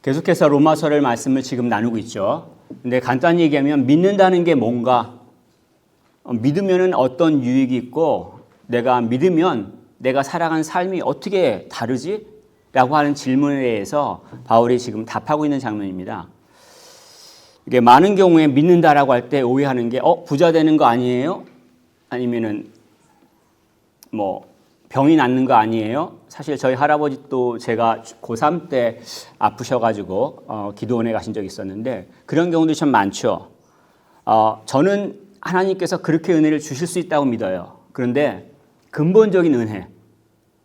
계속해서 로마서를 말씀을 지금 나누고 있죠. 근데 간단히 얘기하면 믿는다는 게 뭔가, 믿으면 어떤 유익이 있고 내가 믿으면 내가 살아간 삶이 어떻게 다르지? 라고 하는 질문에 대해서 바울이 지금 답하고 있는 장면입니다. 이게 많은 경우에 믿는다라고 할 때 오해하는 게 부자 되는 거 아니에요? 아니면은 병이 낫는 거 아니에요? 사실 저희 할아버지도 제가 고3 때 아프셔가지고 기도원에 가신 적이 있었는데 그런 경우도 참 많죠. 저는 하나님께서 그렇게 은혜를 주실 수 있다고 믿어요. 그런데 근본적인 은혜,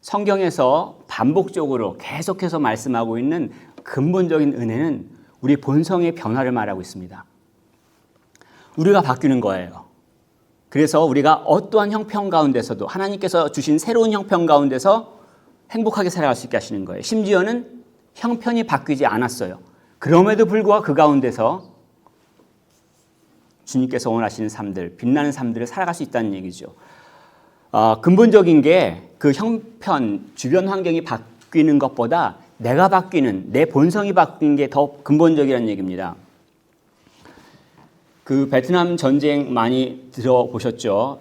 성경에서 반복적으로 계속해서 말씀하고 있는 근본적인 은혜는 우리 본성의 변화를 말하고 있습니다. 우리가 바뀌는 거예요. 그래서 우리가 어떠한 형편 가운데서도 하나님께서 주신 새로운 형편 가운데서 행복하게 살아갈 수 있게 하시는 거예요. 심지어는 형편이 바뀌지 않았어요. 그럼에도 불구하고 그 가운데서 주님께서 원하시는 삶들, 빛나는 삶들을 살아갈 수 있다는 얘기죠. 근본적인 게 그 형편, 주변 환경이 바뀌는 것보다 내가 바뀌는, 내 본성이 바뀌는 게 더 근본적이라는 얘기입니다. 그 베트남 전쟁 많이 들어보셨죠?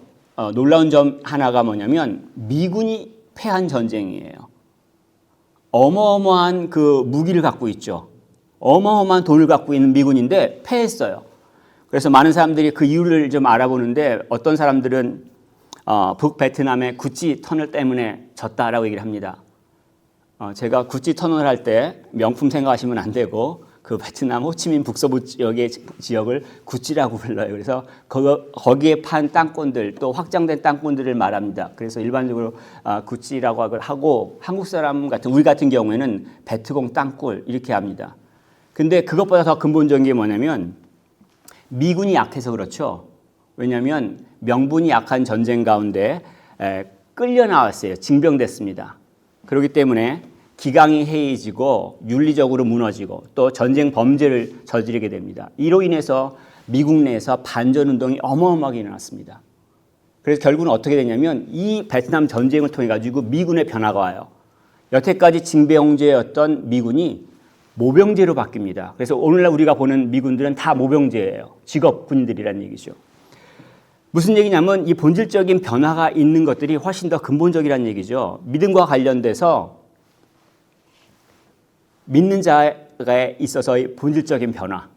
놀라운 점 하나가 뭐냐면 미군이 패한 전쟁이에요. 어마어마한 그 무기를 갖고 있죠. 어마어마한 돈을 갖고 있는 미군인데 패했어요. 그래서 많은 사람들이 그 이유를 좀 알아보는데 어떤 사람들은 북베트남의 구찌 터널 때문에 졌다라고 얘기를 합니다. 제가 구찌 터널 할 때 명품 생각하시면 안 되고 그 베트남 호치민 북서부 지역을 구찌라고 불러요. 그래서 거기에 판 땅권들 또 확장된 땅권들을 말합니다. 그래서 일반적으로 구찌라고 하고 한국 사람 같은 우리 같은 경우에는 베트공 땅굴 이렇게 합니다. 근데 그것보다 더 근본적인 게 뭐냐면 미군이 약해서 그렇죠. 왜냐하면 명분이 약한 전쟁 가운데 끌려 나왔어요. 징병됐습니다. 그렇기 때문에 기강이 해이해지고 윤리적으로 무너지고 또 전쟁 범죄를 저지르게 됩니다. 이로 인해서 미국 내에서 반전운동이 어마어마하게 일어났습니다. 그래서 결국은 어떻게 되냐면 이 베트남 전쟁을 통해 가지고 미군의 변화가 와요. 여태까지 징병제였던 미군이 모병제로 바뀝니다. 그래서 오늘날 우리가 보는 미군들은 다 모병제예요. 직업 군인들이라는 얘기죠. 무슨 얘기냐면 이 본질적인 변화가 있는 것들이 훨씬 더 근본적이라는 얘기죠. 믿음과 관련돼서 믿는 자에 있어서의 본질적인 변화,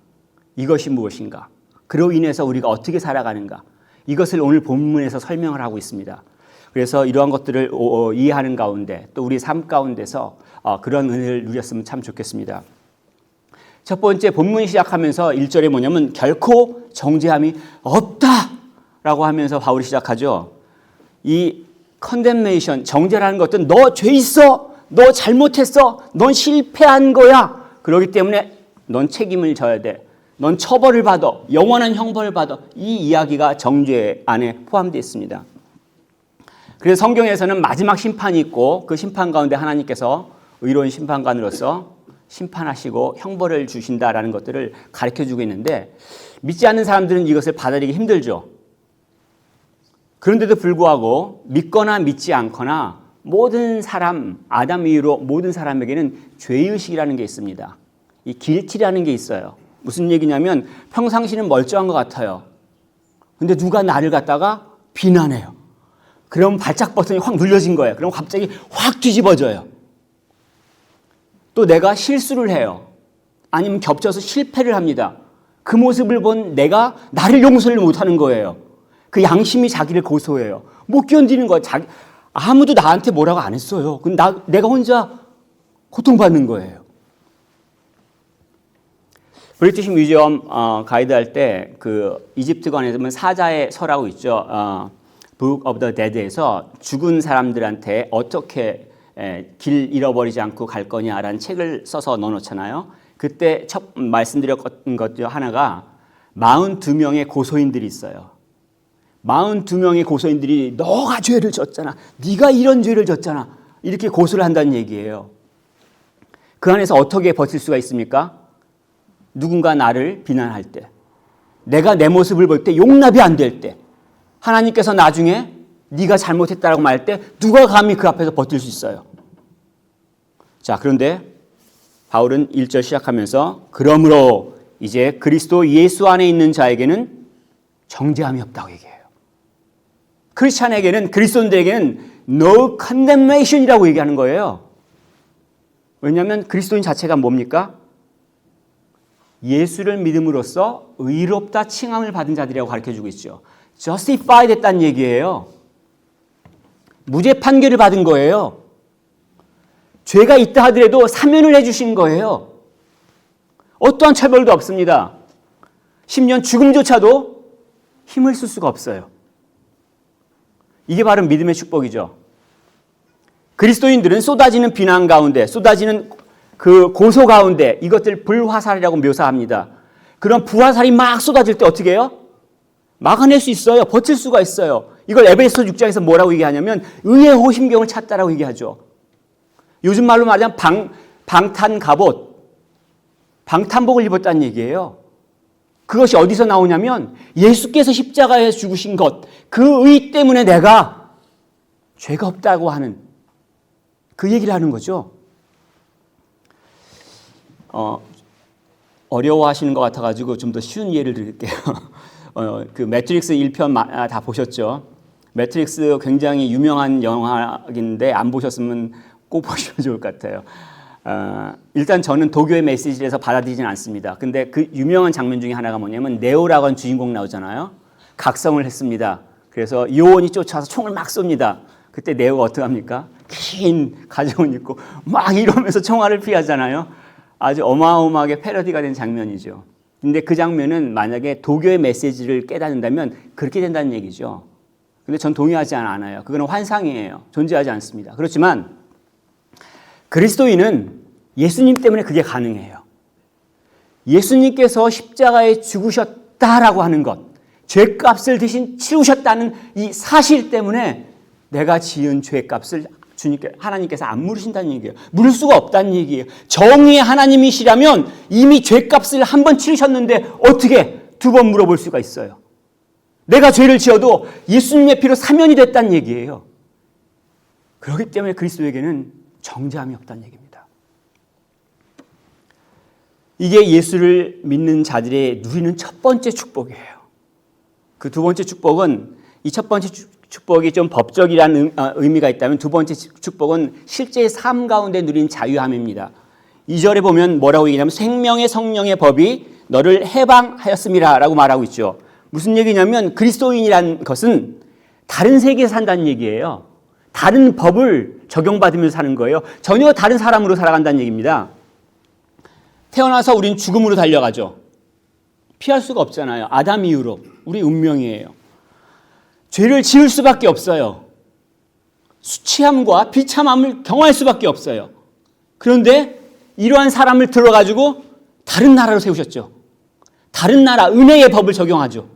이것이 무엇인가? 그로 인해서 우리가 어떻게 살아가는가? 이것을 오늘 본문에서 설명을 하고 있습니다. 그래서 이러한 것들을 이해하는 가운데 또 우리 삶 가운데서 그런 은혜를 누렸으면 참 좋겠습니다. 첫 번째 본문이 시작하면서 1절에 뭐냐면 결코 정죄함이 없다라고 하면서 바울이 시작하죠. 이 condemnation, 정죄라는 것은 너 죄 있어, 너 잘못했어, 넌 실패한 거야. 그렇기 때문에 넌 책임을 져야 돼. 넌 처벌을 받아, 영원한 형벌을 받아. 이 이야기가 정죄 안에 포함되어 있습니다. 그래서 성경에서는 마지막 심판이 있고 그 심판 가운데 하나님께서 의로운 심판관으로서 심판하시고 형벌을 주신다라는 것들을 가르쳐주고 있는데 믿지 않는 사람들은 이것을 받아들이기 힘들죠. 그런데도 불구하고 믿거나 믿지 않거나 모든 사람, 아담 이후로 모든 사람에게는 죄의식이라는 게 있습니다. 이 길티라는 게 있어요. 무슨 얘기냐면 평상시는 멀쩡한 것 같아요. 근데 누가 나를 갖다가 비난해요. 그럼 발작 버튼이 확 눌려진 거예요. 그럼 갑자기 확 뒤집어져요. 또 내가 실수를 해요. 아니면 겹쳐서 실패를 합니다. 그 모습을 본 내가 나를 용서를 못하는 거예요. 그 양심이 자기를 고소해요. 못 견디는 거예요. 아무도 나한테 뭐라고 안 했어요. 내가 혼자 고통받는 거예요. 브리티시 뮤지엄 가이드할 때 그 이집트관에 보면 사자의 서라고 있죠. Book of the Dead에서 죽은 사람들한테 어떻게 길 잃어버리지 않고 갈 거냐라는 책을 써서 넣어놓잖아요. 그때 첫 말씀드렸던 것 중 하나가 42명의 고소인들이 있어요. 42명의 고소인들이 너가 죄를 졌잖아. 네가 이런 죄를 졌잖아. 이렇게 고소를 한다는 얘기예요. 그 안에서 어떻게 버틸 수가 있습니까? 누군가 나를 비난할 때, 내가 내 모습을 볼 때 용납이 안 될 때, 하나님께서 나중에 네가 잘못했다라고 말할 때 누가 감히 그 앞에서 버틸 수 있어요? 자, 그런데 바울은 1절 시작하면서 그러므로 이제 그리스도 예수 안에 있는 자에게는 정죄함이 없다고 얘기해요. 크리스찬에게는, 그리스도인들에게는 no condemnation이라고 얘기하는 거예요. 왜냐하면 그리스도인 자체가 뭡니까? 예수를 믿음으로써 의롭다 칭함을 받은 자들이라고 가르쳐주고 있죠. justify 됐다는 얘기예요. 무죄 판결을 받은 거예요. 죄가 있다 하더라도 사면을 해주신 거예요. 어떠한 처벌도 없습니다. 심지어 죽음조차도 힘을 쓸 수가 없어요. 이게 바로 믿음의 축복이죠. 그리스도인들은 쏟아지는 비난 가운데, 쏟아지는 그 고소 가운데 이것들 불화살이라고 묘사합니다. 그런 불화살이 막 쏟아질 때 어떻게 해요? 막아낼 수 있어요. 버틸 수가 있어요. 이걸 에베소 6장에서 뭐라고 얘기하냐면 의의 호심경을 찾다라고 얘기하죠. 요즘 말로 말하자면 방탄 갑옷, 방탄복을 입었다는 얘기예요. 그것이 어디서 나오냐면 예수께서 십자가에 죽으신 것, 그 의 때문에 내가 죄가 없다고 하는 그 얘기를 하는 거죠. 어려워하시는 것 같아가지고 좀 더 쉬운 예를 드릴게요. 그 매트릭스 1편 다 보셨죠? 매트릭스 굉장히 유명한 영화인데 안 보셨으면 꼭 보시면 좋을 것 같아요. 일단 저는 도교의 메시지에서 받아들이진 않습니다. 근데 그 유명한 장면 중에 하나가 뭐냐면 네오라고 하는 주인공 나오잖아요. 각성을 했습니다. 그래서 요원이 쫓아와서 총을 막 쏩니다. 그때 네오가 어떻게 합니까? 긴 가져온 입고 막 이러면서 총알을 피하잖아요. 아주 어마어마하게 패러디가 된 장면이죠. 근데 그 장면은 만약에 도교의 메시지를 깨닫는다면 그렇게 된다는 얘기죠. 근데 전 동의하지 않아요. 그거는 환상이에요. 존재하지 않습니다. 그렇지만 그리스도인은 예수님 때문에 그게 가능해요. 예수님께서 십자가에 죽으셨다라고 하는 것, 죄값을 대신 치르셨다는 이 사실 때문에 내가 지은 죄값을 하나님께서 안 물으신다는 얘기예요. 물을 수가 없다는 얘기예요. 정의의 하나님이시라면 이미 죄값을 한 번 치르셨는데 어떻게 두 번 물어볼 수가 있어요. 내가 죄를 지어도 예수님의 피로 사면이 됐다는 얘기예요. 그렇기 때문에 그리스도에게는 정죄함이 없다는 얘기입니다. 이게 예수를 믿는 자들의 누리는 첫 번째 축복이에요. 그 두 번째 축복은, 이 첫 번째 축복이 좀 법적이라는 의미가 있다면 두 번째 축복은 실제 삶 가운데 누린 자유함입니다. 2절에 보면 뭐라고 얘기하냐면 생명의 성령의 법이 너를 해방하였음이라 라고 말하고 있죠. 무슨 얘기냐면 그리스도인이란 것은 다른 세계에 산다는 얘기예요. 다른 법을 적용받으면서 사는 거예요. 전혀 다른 사람으로 살아간다는 얘기입니다. 태어나서 우린 죽음으로 달려가죠. 피할 수가 없잖아요. 아담 이후로 우리 운명이에요. 죄를 지을 수밖에 없어요. 수치함과 비참함을 경험할 수밖에 없어요. 그런데 이러한 사람을 들어가지고 다른 나라로 세우셨죠. 다른 나라 은혜의 법을 적용하죠.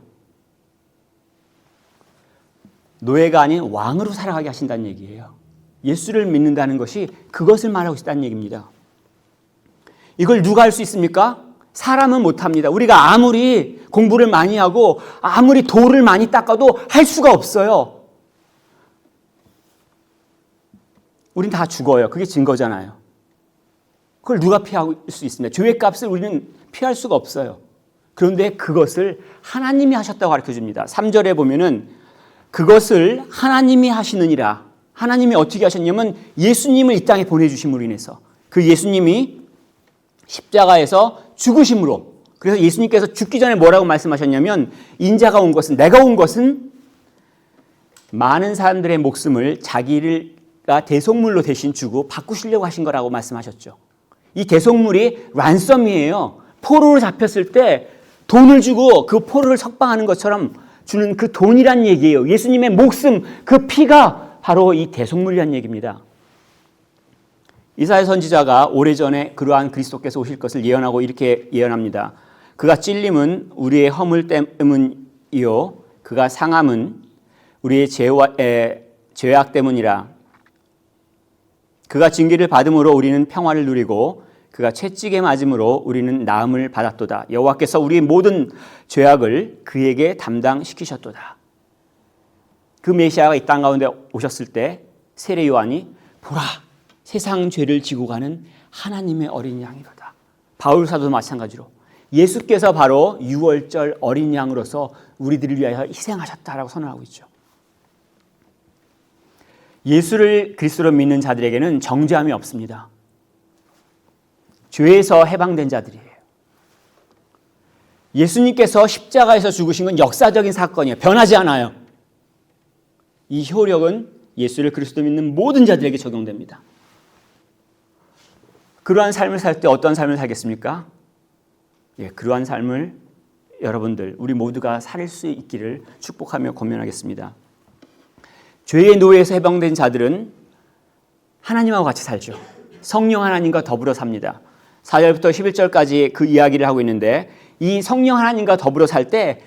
노예가 아닌 왕으로 살아가게 하신다는 얘기예요. 예수를 믿는다는 것이 그것을 말하고 있다는 얘기입니다. 이걸 누가 할 수 있습니까? 사람은 못합니다. 우리가 아무리 공부를 많이 하고 아무리 돌을 많이 닦아도 할 수가 없어요. 우린 다 죽어요. 그게 증거잖아요. 그걸 누가 피할 수 있습니까? 죄의 값을 우리는 피할 수가 없어요. 그런데 그것을 하나님이 하셨다고 가르쳐줍니다. 3절에 보면은 그것을 하나님이 하시느니라. 하나님이 어떻게 하셨냐면 예수님을 이 땅에 보내주심으로 인해서 그 예수님이 십자가에서 죽으심으로, 그래서 예수님께서 죽기 전에 뭐라고 말씀하셨냐면 인자가 온 것은, 내가 온 것은 많은 사람들의 목숨을 자기가 대속물로 대신 주고 바꾸시려고 하신 거라고 말씀하셨죠. 이 대속물이 란썸이에요. 포로로 잡혔을 때 돈을 주고 그 포로를 석방하는 것처럼 주는 그 돈이란 얘기예요. 예수님의 목숨, 그 피가 바로 이 대속물이란 얘기입니다. 이사야 선지자가 오래전에 그러한 그리스도께서 오실 것을 예언하고 이렇게 예언합니다. 그가 찔림은 우리의 허물 때문이요 그가 상함은 우리의 죄악 때문이라. 그가 징계를 받음으로 우리는 평화를 누리고 그가 채찍에 맞음으로 우리는 나음을 받았도다. 여호와께서 우리의 모든 죄악을 그에게 담당시키셨도다. 그 메시아가 이 땅 가운데 오셨을 때 세례 요한이 보라 세상 죄를 지고 가는 하나님의 어린 양이로다. 바울 사도도 마찬가지로 예수께서 바로 유월절 어린 양으로서 우리들을 위하여 희생하셨다라고 선언하고 있죠. 예수를 그리스도로 믿는 자들에게는 정죄함이 없습니다. 죄에서 해방된 자들이에요. 예수님께서 십자가에서 죽으신 건 역사적인 사건이에요. 변하지 않아요. 이 효력은 예수를 그리스도 믿는 모든 자들에게 적용됩니다. 그러한 삶을 살 때 어떤 삶을 살겠습니까? 그러한 삶을 여러분들, 우리 모두가 살 수 있기를 축복하며 권면하겠습니다. 죄의 노예에서 해방된 자들은 하나님하고 같이 살죠. 성령 하나님과 더불어 삽니다. 4절부터 11절까지 그 이야기를 하고 있는데 이 성령 하나님과 더불어 살 때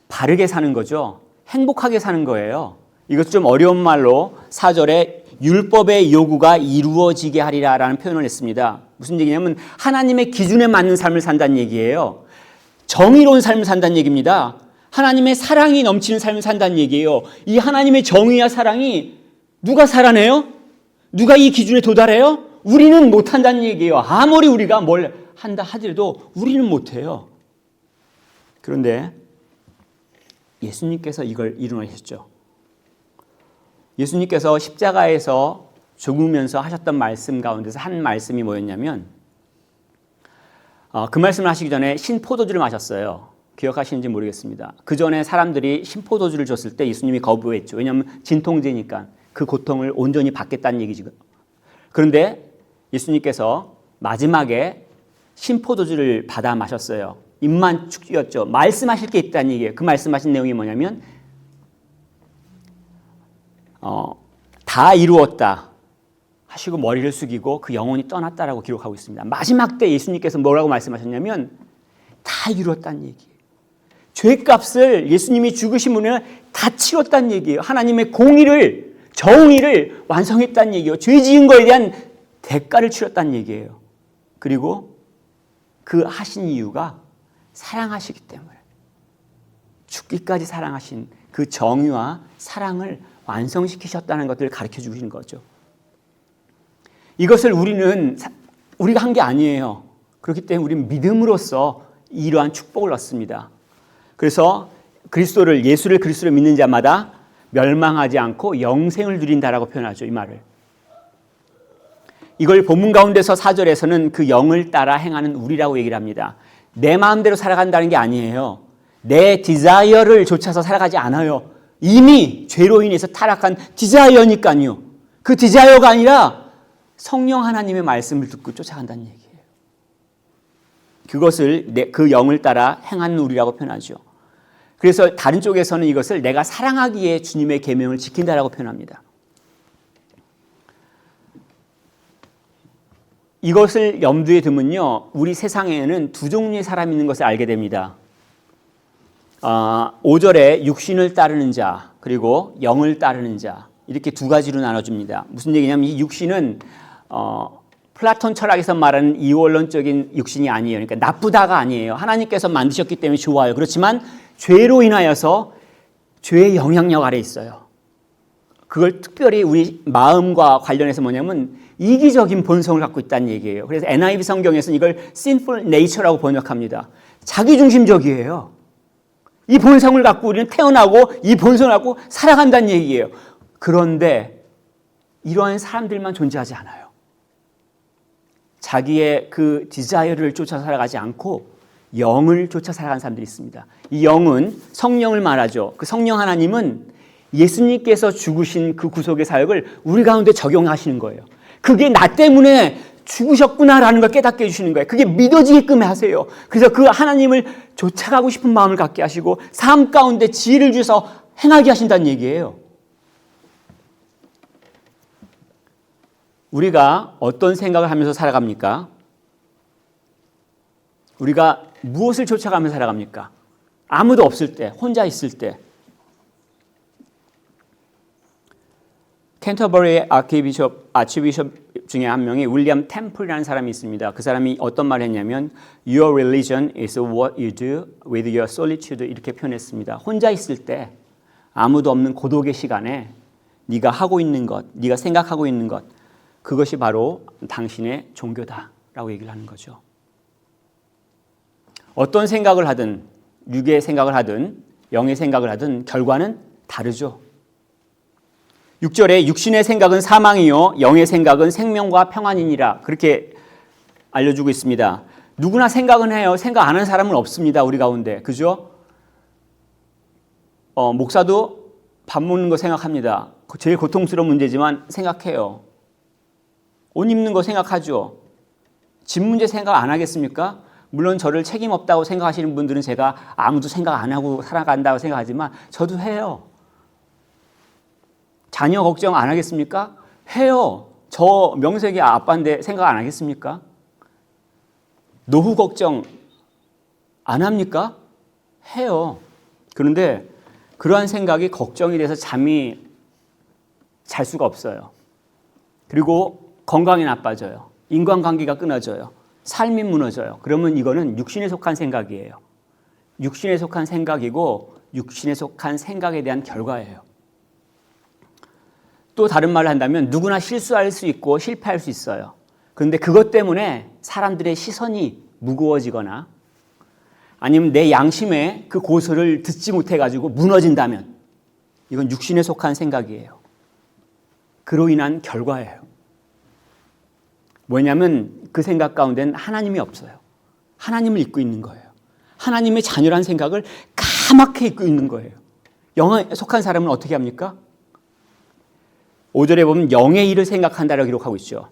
바르게 사는 거죠. 행복하게 사는 거예요. 이것 좀 어려운 말로 4절에 율법의 요구가 이루어지게 하리라라는 표현을 했습니다. 무슨 얘기냐면 하나님의 기준에 맞는 삶을 산다는 얘기예요. 정의로운 삶을 산다는 얘기입니다. 하나님의 사랑이 넘치는 삶을 산다는 얘기예요. 이 하나님의 정의와 사랑이 누가 살아내요? 누가 이 기준에 도달해요? 우리는 못한다는 얘기예요. 아무리 우리가 뭘 한다 하더라도 우리는 못해요. 그런데 예수님께서 이걸 이루어내셨죠. 예수님께서 십자가에서 죽으면서 하셨던 말씀 가운데서 한 말씀이 뭐였냐면 그 말씀을 하시기 전에 신포도주를 마셨어요. 기억하시는지 모르겠습니다. 그 전에 사람들이 신포도주를 줬을 때 예수님이 거부했죠. 왜냐하면 진통제니까 그 고통을 온전히 받겠다는 얘기죠. 그런데 예수님께서 마지막에 신포도주를 받아 마셨어요. 입만 축 쥐었죠. 말씀하실 게 있다는 얘기예요. 그 말씀하신 내용이 뭐냐면 다 이루었다 하시고 머리를 숙이고 그 영혼이 떠났다라고 기록하고 있습니다. 마지막 때 예수님께서 뭐라고 말씀하셨냐면 다 이루었다는 얘기예요. 죄값을 예수님이 죽으신 분은 다 치렀다는 얘기예요. 하나님의 공의를, 정의를 완성했다는 얘기예요. 죄 지은 거에 대한 대가를 치렀다는 얘기예요. 그리고 그 하신 이유가 사랑하시기 때문에 죽기까지 사랑하신 그 정의와 사랑을 완성시키셨다는 것들을 가르쳐 주시는 거죠. 이것을 우리가 한 게 아니에요. 그렇기 때문에 우리는 믿음으로써 이러한 축복을 얻습니다. 그래서 예수를 그리스도로 믿는 자마다 멸망하지 않고 영생을 누린다라고 표현하죠. 이 말을. 이걸 본문 가운데서 4절에서는 그 영을 따라 행하는 우리라고 얘기를 합니다. 내 마음대로 살아간다는 게 아니에요. 내 디자이어를 쫓아서 살아가지 않아요. 이미 죄로 인해서 타락한 디자이어니까요. 그 디자이어가 아니라 성령 하나님의 말씀을 듣고 쫓아간다는 얘기예요. 그것을 그 영을 따라 행하는 우리라고 표현하죠. 그래서 다른 쪽에서는 이것을 내가 사랑하기에 주님의 계명을 지킨다라고 표현합니다. 이것을 염두에 두면요, 우리 세상에는 두 종류의 사람이 있는 것을 알게 됩니다. 5절에 육신을 따르는 자 그리고 영을 따르는 자 이렇게 두 가지로 나눠줍니다. 무슨 얘기냐면 이 육신은 플라톤 철학에서 말하는 이원론적인 육신이 아니에요. 그러니까 나쁘다가 아니에요. 하나님께서 만드셨기 때문에 좋아요. 그렇지만 죄로 인하여서 죄의 영향력 아래 있어요. 그걸 특별히 우리 마음과 관련해서 뭐냐면 이기적인 본성을 갖고 있다는 얘기예요. 그래서 NIV 성경에서는 이걸 sinful nature라고 번역합니다. 자기중심적이에요. 이 본성을 갖고 우리는 태어나고 이 본성을 갖고 살아간다는 얘기예요. 그런데 이러한 사람들만 존재하지 않아요. 자기의 그 디자이어를 쫓아 살아가지 않고 영을 쫓아 살아가는 사람들이 있습니다. 이 영은 성령을 말하죠. 그 성령 하나님은 예수님께서 죽으신 그 구속의 사역을 우리 가운데 적용하시는 거예요. 그게 나 때문에 죽으셨구나라는 걸 깨닫게 해주시는 거예요. 그게 믿어지게끔 하세요. 그래서 그 하나님을 쫓아가고 싶은 마음을 갖게 하시고 삶 가운데 지혜를 주셔서 행하게 하신다는 얘기예요. 우리가 어떤 생각을 하면서 살아갑니까? 우리가 무엇을 쫓아가면서 살아갑니까? 아무도 없을 때, 혼자 있을 때. 캔터버리 아치비숍 중에 한 명이 윌리엄 템플이라는 사람이 있습니다. 그 사람이 어떤 말을 했냐면 Your religion is what you do with your solitude 이렇게 표현했습니다. 혼자 있을 때 아무도 없는 고독의 시간에 네가 하고 있는 것, 네가 생각하고 있는 것 그것이 바로 당신의 종교다라고 얘기를 하는 거죠. 어떤 생각을 하든 육의 생각을 하든 영의 생각을 하든 결과는 다르죠. 6절에 육신의 생각은 사망이요 영의 생각은 생명과 평안이니라 그렇게 알려주고 있습니다. 누구나 생각은 해요. 생각 안 하는 사람은 없습니다. 우리 가운데. 그죠? 목사도 밥 먹는 거 생각합니다. 제일 고통스러운 문제지만 생각해요. 옷 입는 거 생각하죠. 집 문제 생각 안 하겠습니까? 물론 저를 책임 없다고 생각하시는 분들은 제가 아무도 생각 안 하고 살아간다고 생각하지만 저도 해요. 자녀 걱정 안 하겠습니까? 해요. 저 명색이 아빠인데 생각 안 하겠습니까? 노후 걱정 안 합니까? 해요. 그런데 그러한 생각이 걱정이 돼서 잠이 잘 수가 없어요. 그리고 건강이 나빠져요. 인간관계가 끊어져요. 삶이 무너져요. 그러면 이거는 육신에 속한 생각이에요. 육신에 속한 생각이고 육신에 속한 생각에 대한 결과예요. 또 다른 말을 한다면 누구나 실수할 수 있고 실패할 수 있어요. 그런데 그것 때문에 사람들의 시선이 무거워지거나 아니면 내 양심에 그 고소를 듣지 못해가지고 무너진다면 이건 육신에 속한 생각이에요. 그로 인한 결과예요. 뭐냐면 그 생각 가운데는 하나님이 없어요. 하나님을 잊고 있는 거예요. 하나님의 자녀란 생각을 까맣게 잊고 있는 거예요. 영에 속한 사람은 어떻게 합니까? 5절에 보면 영의 일을 생각한다라고 기록하고 있죠.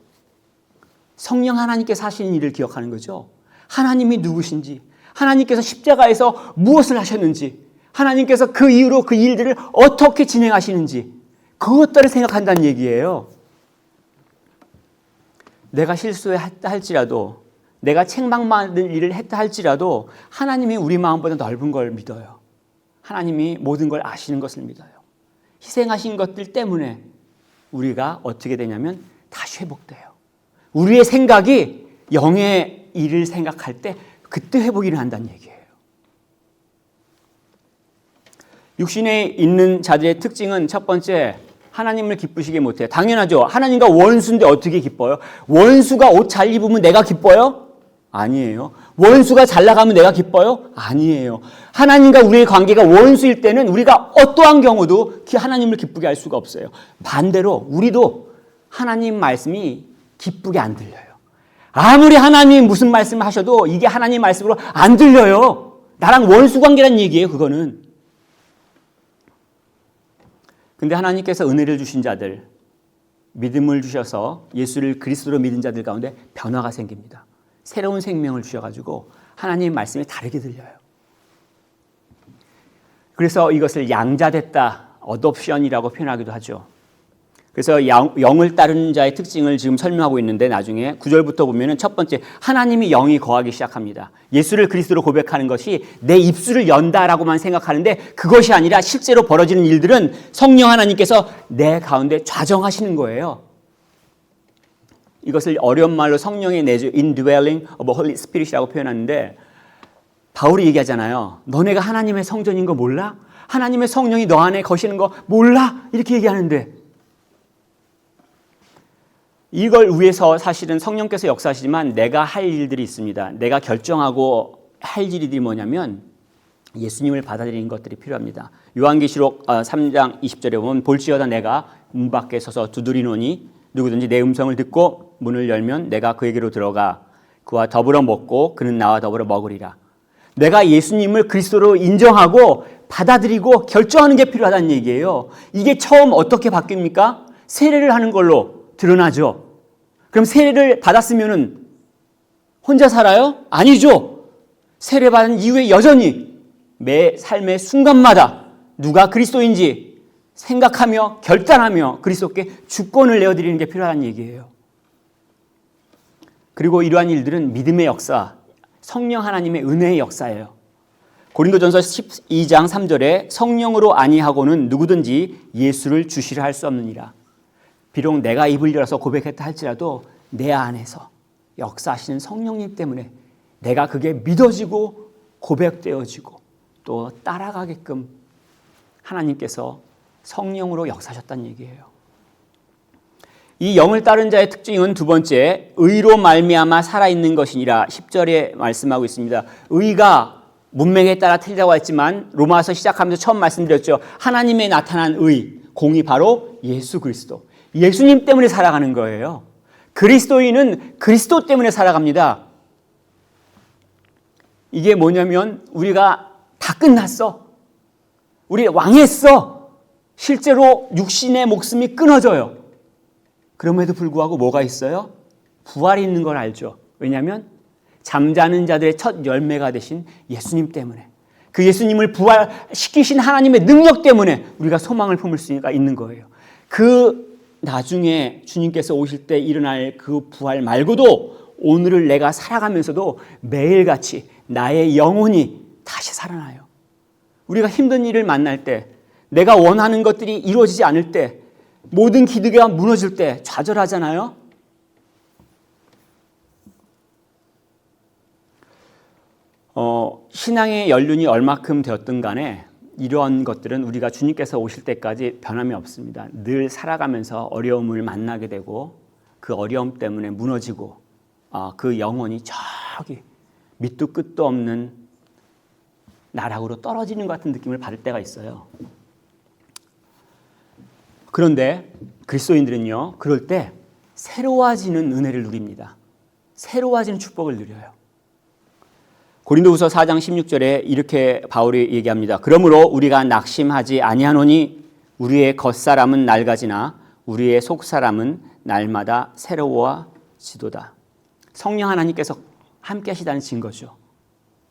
성령 하나님께서 하시는 일을 기억하는 거죠. 하나님이 누구신지, 하나님께서 십자가에서 무엇을 하셨는지, 하나님께서 그 이후로 그 일들을 어떻게 진행하시는지 그것들을 생각한다는 얘기예요. 내가 실수했다 할지라도 내가 책망받을 일을 했다 할지라도 하나님이 우리 마음보다 넓은 걸 믿어요. 하나님이 모든 걸 아시는 것을 믿어요. 희생하신 것들 때문에 우리가 어떻게 되냐면 다시 회복돼요. 우리의 생각이 영의 일을 생각할 때 그때 회복이 일어난다는 얘기예요. 육신에 있는 자들의 특징은 첫 번째, 하나님을 기쁘시게 못해요. 당연하죠. 하나님과 원수인데 어떻게 기뻐요? 원수가 옷 잘 입으면 내가 기뻐요? 아니에요. 원수가 잘 나가면 내가 기뻐요? 아니에요. 하나님과 우리의 관계가 원수일 때는 우리가 어떠한 경우도 하나님을 기쁘게 할 수가 없어요. 반대로 우리도 하나님 말씀이 기쁘게 안 들려요. 아무리 하나님이 무슨 말씀을 하셔도 이게 하나님 말씀으로 안 들려요. 나랑 원수 관계란 얘기예요, 그거는. 근데 하나님께서 은혜를 주신 자들, 믿음을 주셔서 예수를 그리스도로 믿은 자들 가운데 변화가 생깁니다. 새로운 생명을 주셔가지고 하나님의 말씀이 다르게 들려요. 그래서 이것을 양자됐다, 어덥션이라고 표현하기도 하죠. 그래서 영을 따르는 자의 특징을 지금 설명하고 있는데 나중에 9절부터 보면은 첫 번째, 하나님이 영이 거하기 시작합니다. 예수를 그리스도로 고백하는 것이 내 입술을 연다라고만 생각하는데 그것이 아니라 실제로 벌어지는 일들은 성령 하나님께서 내 가운데 좌정하시는 거예요. 이것을 어려운 말로 성령의 내주, indwelling of the Holy Spirit이라고 표현하는데 바울이 얘기하잖아요. 너네가 하나님의 성전인 거 몰라? 하나님의 성령이 너 안에 거시는 거 몰라? 이렇게 얘기하는데 이걸 위해서 사실은 성령께서 역사하시지만 내가 할 일들이 있습니다. 내가 결정하고 할 일들이 뭐냐면 예수님을 받아들이는 것들이 필요합니다. 요한계시록 3장 20절에 보면 볼지어다 내가 문 밖에 서서 두드리노니 누구든지 내 음성을 듣고 문을 열면 내가 그에게로 들어가 그와 더불어 먹고 그는 나와 더불어 먹으리라. 내가 예수님을 그리스도로 인정하고 받아들이고 결정하는 게 필요하다는 얘기예요. 이게 처음 어떻게 바뀝니까? 세례를 하는 걸로 드러나죠. 그럼 세례를 받았으면은 혼자 살아요? 아니죠. 세례 받은 이후에 여전히 매 삶의 순간마다 누가 그리스도인지 생각하며 결단하며 그리스도께 주권을 내어드리는 게 필요한 얘기예요. 그리고 이러한 일들은 믿음의 역사, 성령 하나님의 은혜의 역사예요. 고린도전서 12장 3절에 성령으로 아니하고는 누구든지 예수를 주시려 할 수 없느니라. 비록 내가 입을 열어서 고백했다 할지라도 내 안에서 역사하시는 성령님 때문에 내가 그게 믿어지고 고백되어지고 또 따라가게끔 하나님께서 성령으로 역사하셨다는 얘기예요. 이 영을 따른 자의 특징은 두 번째, 의로 말미암아 살아있는 것이니라 10절에 말씀하고 있습니다. 의가 문맥에 따라 틀리다고 했지만 로마서 시작하면서 처음 말씀드렸죠. 하나님의 나타난 의, 공이 바로 예수 그리스도. 예수님 때문에 살아가는 거예요. 그리스도인은 그리스도 때문에 살아갑니다. 이게 뭐냐면 우리가 다 끝났어. 우리 왕했어. 실제로 육신의 목숨이 끊어져요. 그럼에도 불구하고 뭐가 있어요? 부활이 있는 걸 알죠. 왜냐하면 잠자는 자들의 첫 열매가 되신 예수님 때문에, 그 예수님을 부활시키신 하나님의 능력 때문에 우리가 소망을 품을 수가 있는 거예요. 그 나중에 주님께서 오실 때 일어날 그 부활 말고도 오늘을 내가 살아가면서도 매일같이 나의 영혼이 다시 살아나요. 우리가 힘든 일을 만날 때, 내가 원하는 것들이 이루어지지 않을 때, 모든 기득가 무너질 때 좌절하잖아요. 신앙의 연륜이 얼마큼 되었든 간에 이런 것들은 우리가 주님께서 오실 때까지 변함이 없습니다. 늘 살아가면서 어려움을 만나게 되고 그 어려움 때문에 무너지고 그 영혼이 저기 밑도 끝도 없는 나락으로 떨어지는 것 같은 느낌을 받을 때가 있어요. 그런데 그리스도인들은요, 그럴 때 새로워지는 은혜를 누립니다. 새로워지는 축복을 누려요. 고린도후서 4장 16절에 이렇게 바울이 얘기합니다. 그러므로 우리가 낙심하지 아니하노니 우리의 겉사람은 낡아지나 우리의 속사람은 날마다 새로워지도다. 성령 하나님께서 함께 하시다는 증거죠.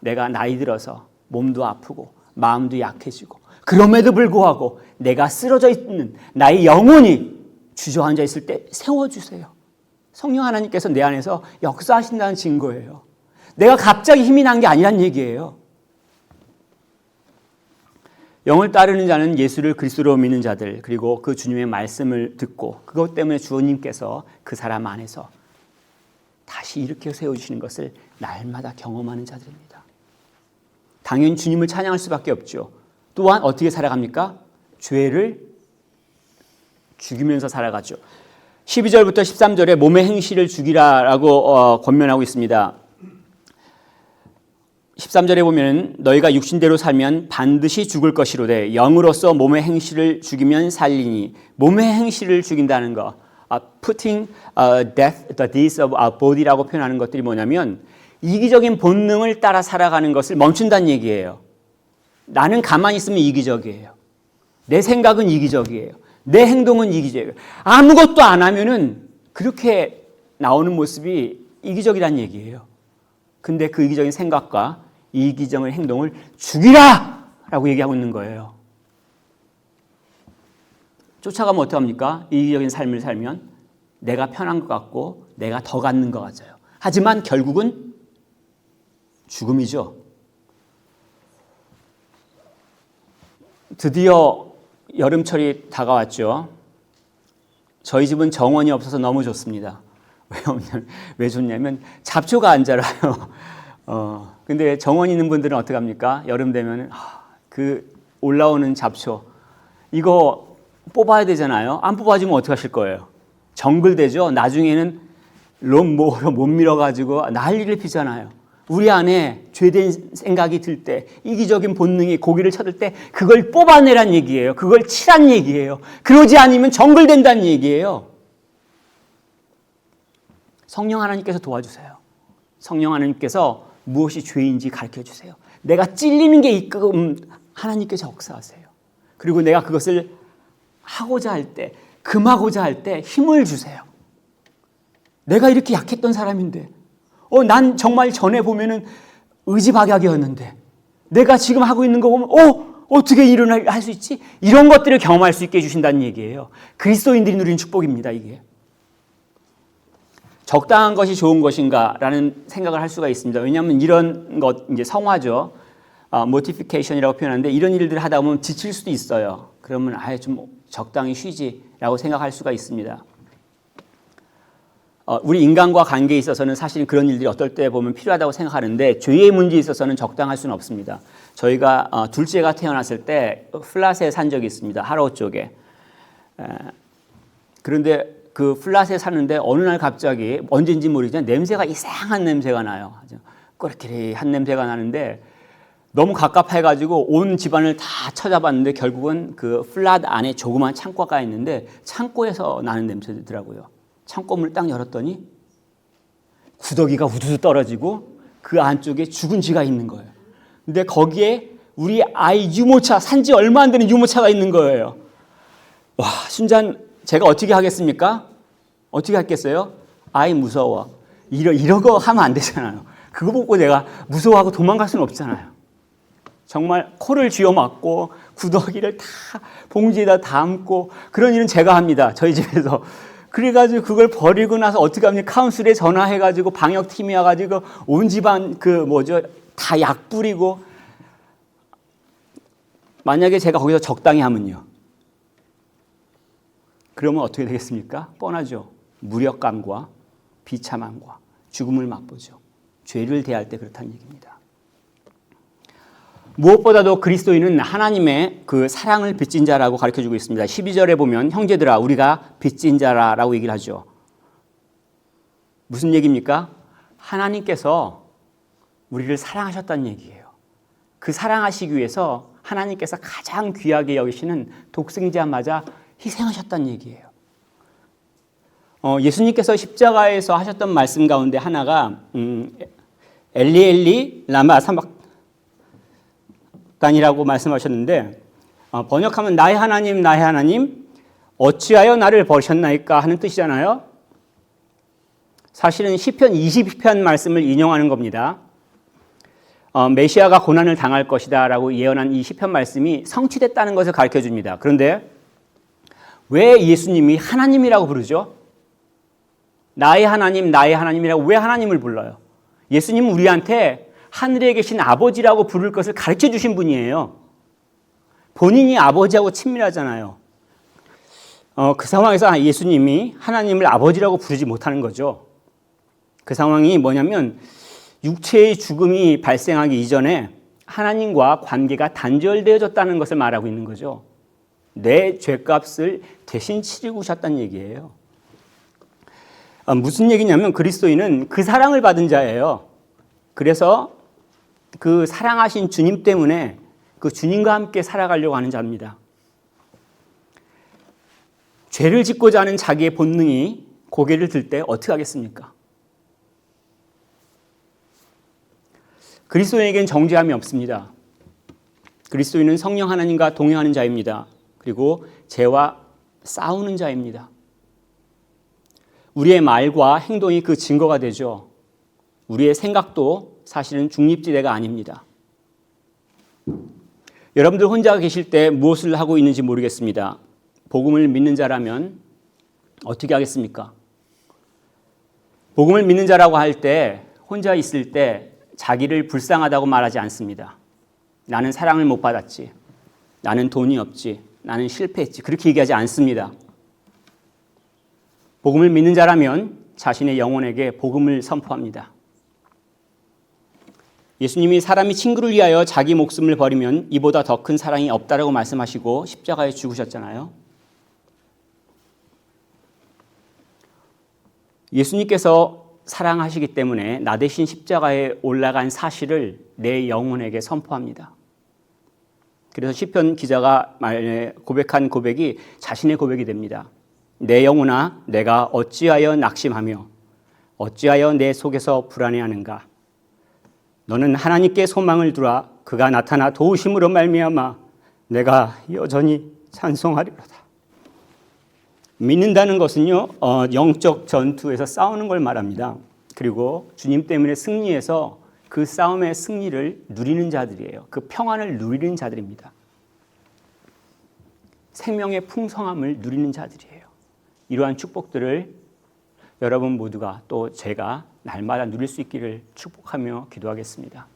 내가 나이 들어서 몸도 아프고 마음도 약해지고 그럼에도 불구하고 내가 쓰러져 있는 나의 영혼이 주저앉아 있을 때 세워주세요. 성령 하나님께서 내 안에서 역사하신다는 증거예요. 내가 갑자기 힘이 난 게 아니란 얘기예요. 영을 따르는 자는 예수를 그리스도로 믿는 자들, 그리고 그 주님의 말씀을 듣고 그것 때문에 주님께서 그 사람 안에서 다시 일으켜 세워주시는 것을 날마다 경험하는 자들입니다. 당연히 주님을 찬양할 수밖에 없죠. 또한 어떻게 살아갑니까? 죄를 죽이면서 살아가죠. 12절부터 13절에 몸의 행실을 죽이라라고 권면하고 있습니다. 13절에 보면 너희가 육신대로 살면 반드시 죽을 것이로되 영으로서 몸의 행실을 죽이면 살리니, 몸의 행실을 죽인다는 거, putting death the deeds of our body라고 표현하는 것들이 뭐냐면 이기적인 본능을 따라 살아가는 것을 멈춘다는 얘기예요. 나는 가만히 있으면 이기적이에요. 내 생각은 이기적이에요. 내 행동은 이기적이에요. 아무것도 안 하면은 그렇게 나오는 모습이 이기적이라는 얘기예요. 근데 그 이기적인 생각과 이기적인 행동을 죽이라! 라고 얘기하고 있는 거예요. 쫓아가면 어떡합니까? 이기적인 삶을 살면 내가 편한 것 같고 내가 더 갖는 것 같아요. 하지만 결국은 죽음이죠. 드디어 여름철이 다가왔죠. 저희 집은 정원이 없어서 너무 좋습니다. 왜 좋냐면 잡초가 안 자라요. 근데 정원 있는 분들은 어떡합니까? 여름 되면 그 올라오는 잡초 이거 뽑아야 되잖아요. 안 뽑아주면 어떡하실 거예요? 정글되죠. 나중에는 롬모로 못 밀어가지고 난리를 피잖아요. 우리 안에 죄된 생각이 들 때, 이기적인 본능이 고기를 쳐들 때 그걸 뽑아내란 얘기예요. 그걸 치란 얘기예요. 그러지 않으면 정글된다는 얘기예요. 성령 하나님께서 도와주세요. 성령 하나님께서 무엇이 죄인지 가르쳐주세요. 내가 찔리는 게 있고 하나님께서 역사하세요. 그리고 내가 그것을 하고자 할 때, 금하고자 할 때 힘을 주세요. 내가 이렇게 약했던 사람인데 난 정말 전에 보면은 의지박약이었는데 내가 지금 하고 있는 거 보면 어떻게 일을 할 수 있지? 이런 것들을 경험할 수 있게 해주신다는 얘기예요. 그리스도인들이 누리는 축복입니다. 이게 적당한 것이 좋은 것인가라는 생각을 할 수가 있습니다. 왜냐하면 이런 것 이제 성화죠. 모티피케이션이라고 표현하는데 이런 일들을 하다 보면 지칠 수도 있어요. 그러면 좀 적당히 쉬지라고 생각할 수가 있습니다. 우리 인간과 관계에 있어서는 사실 그런 일들이 어떨 때 보면 필요하다고 생각하는데 죄의 문제에 있어서는 적당할 수는 없습니다. 저희가 둘째가 태어났을 때 플라스에 산 적이 있습니다. 하로 쪽에. 그런데 그 플랫에 사는데 어느 날 갑자기 언젠지 모르겠지만 냄새가 이상한 냄새가 나요. 아주 꼬리끼리한 냄새가 나는데 너무 갑갑해가지고 온 집안을 다 찾아봤는데 결국은 그 플랫 안에 조그만 창고가 있는데 창고에서 나는 냄새더라고요. 창고문을 딱 열었더니 구더기가 우두두 떨어지고 그 안쪽에 죽은 쥐가 있는 거예요. 근데 거기에 우리 아이 유모차, 산지 얼마 안 되는 유모차가 있는 거예요. 와, 순간 제가 어떻게 하겠습니까? 어떻게 했겠어요? 아이 무서워. 이러고 하면 안 되잖아요. 그거 보고 내가 무서워하고 도망갈 수는 없잖아요. 정말 코를 쥐어맞고 구더기를 다 봉지에다 담고 그런 일은 제가 합니다. 저희 집에서. 그래가지고 그걸 버리고 나서 어떻게 합니까? 카운슬에 전화해가지고 방역팀이 와가지고 온 집안 다 약 뿌리고 만약에 제가 거기서 적당히 하면요. 그러면 어떻게 되겠습니까? 뻔하죠. 무력감과 비참함과 죽음을 맛보죠. 죄를 대할 때 그렇다는 얘기입니다. 무엇보다도 그리스도인은 하나님의 그 사랑을 빚진 자라고 가르쳐주고 있습니다. 12절에 보면 형제들아 우리가 빚진 자라고 얘기를 하죠. 무슨 얘기입니까? 하나님께서 우리를 사랑하셨다는 얘기예요. 그 사랑하시기 위해서 하나님께서 가장 귀하게 여기시는 독생자마저 희생하셨다는 얘기예요. 예수님께서 십자가에서 하셨던 말씀 가운데 하나가 엘리 엘리 라마 사박단이라고 말씀하셨는데 번역하면 나의 하나님 어찌하여 나를 버리셨나이까 하는 뜻이잖아요. 사실은 시편 20편 말씀을 인용하는 겁니다. 메시아가 고난을 당할 것이다 라고 예언한 이 시편 말씀이 성취됐다는 것을 가르쳐 줍니다. 그런데 왜 예수님이 하나님이라고 부르죠? 나의 하나님이라고 왜 하나님을 불러요? 예수님은 우리한테 하늘에 계신 아버지라고 부를 것을 가르쳐 주신 분이에요. 본인이 아버지하고 친밀하잖아요. 그 상황에서 예수님이 하나님을 아버지라고 부르지 못하는 거죠. 그 상황이 뭐냐면 육체의 죽음이 발생하기 이전에 하나님과 관계가 단절되어졌다는 것을 말하고 있는 거죠. 내 죄값을 대신 치르고 오셨다는 얘기예요. 무슨 얘기냐면 그리스도인은 그 사랑을 받은 자예요. 그래서 그 사랑하신 주님 때문에 그 주님과 함께 살아가려고 하는 자입니다. 죄를 짓고자 하는 자기의 본능이 고개를 들 때 어떻게 하겠습니까? 그리스도인에겐 정죄함이 없습니다. 그리스도인은 성령 하나님과 동행하는 자입니다. 그리고 죄와 싸우는 자입니다. 우리의 말과 행동이 그 증거가 되죠. 우리의 생각도 사실은 중립지대가 아닙니다. 여러분들 혼자 계실 때 무엇을 하고 있는지 모르겠습니다. 복음을 믿는 자라면 어떻게 하겠습니까? 복음을 믿는 자라고 할 때 혼자 있을 때 자기를 불쌍하다고 말하지 않습니다. 나는 사랑을 못 받았지. 나는 돈이 없지. 나는 실패했지. 그렇게 얘기하지 않습니다. 복음을 믿는 자라면 자신의 영혼에게 복음을 선포합니다. 예수님이 사람이 친구를 위하여 자기 목숨을 버리면 이보다 더 큰 사랑이 없다라고 말씀하시고 십자가에 죽으셨잖아요. 예수님께서 사랑하시기 때문에 나 대신 십자가에 올라간 사실을 내 영혼에게 선포합니다. 그래서 시편 기자가 고백한 고백이 자신의 고백이 됩니다. 내 영혼아 내가 어찌하여 낙심하며 어찌하여 내 속에서 불안해하는가. 너는 하나님께 소망을 두라. 그가 나타나 도우심으로 말미암아 내가 여전히 찬송하리로다. 믿는다는 것은요, 영적 전투에서 싸우는 걸 말합니다. 그리고 주님 때문에 승리해서 그 싸움의 승리를 누리는 자들이에요. 그 평안을 누리는 자들입니다. 생명의 풍성함을 누리는 자들이에요. 이러한 축복들을 여러분 모두가 또 제가 날마다 누릴 수 있기를 축복하며 기도하겠습니다.